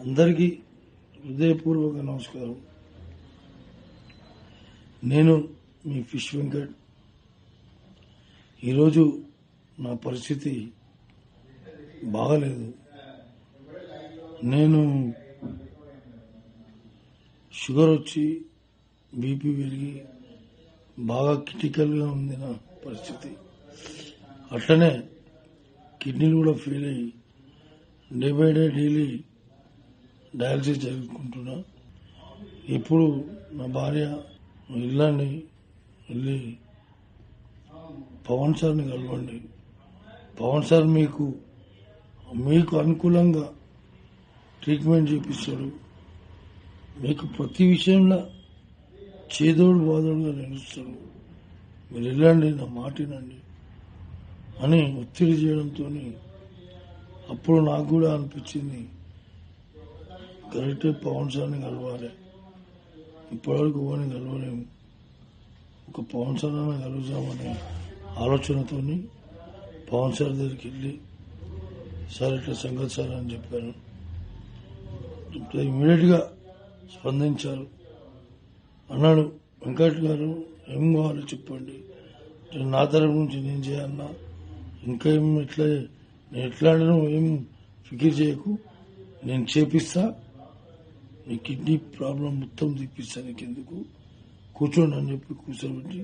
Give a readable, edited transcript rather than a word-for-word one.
అందరికీ హృదయపూర్వక నమస్కారం. నేను మీ ఫిష్ వెంకట్. ఈరోజు నా పరిస్థితి బాగలేదు. నేను షుగర్ వచ్చి బీపీ పెరిగి బాగా క్రిటికల్గా ఉంది నా పరిస్థితి. అట్లనే కిడ్నీలు కూడా ఫెయిల్ అయ్యి day by day daily dialysis జరుపుకుంటున్నా. ఇప్పుడు నా భార్య వెళ్ళండి, వెళ్ళి పవన్ సార్ని కలవండి, పవన్ సార్ మీకు అనుకూలంగా ట్రీట్మెంట్ చేపిస్తాడు, మీకు ప్రతి విషయంలో చేదోడు బాదోడుగా నిలుస్తాడు, మీరు వెళ్ళండి, నా మాటినండి అని ఒత్తిడి చేయడంతో అప్పుడు నాకు కూడా అనిపించింది కరెక్టే, పవన్ సార్ని కలవాలి. ఇప్పటివరకు ఎవరిని కలవలేము, ఒక పవన్ సార్ అని కలుద్దామనే ఆలోచనతో పవన్ సార్ దగ్గరికి వెళ్ళి సార్ ఇట్లా సంగతి సార్ అని చెప్పాను. ఇమీడియట్ గా స్పందించారు. అన్నాడు, వెంకట్ గారు ఏం కావాలో చెప్పండి, నా తరపు నుంచి నేను చేయాలన్నా, ఇంకా ఏం ఎట్లా ఏం ఫికిర్ చేయకు, నేను చేపిస్తా, నీ కిడ్నీ ప్రాబ్లం మొత్తం తీపిస్తా, నీకు ఎందుకు కూర్చోండి అని చెప్పి కూర్చోబెట్టి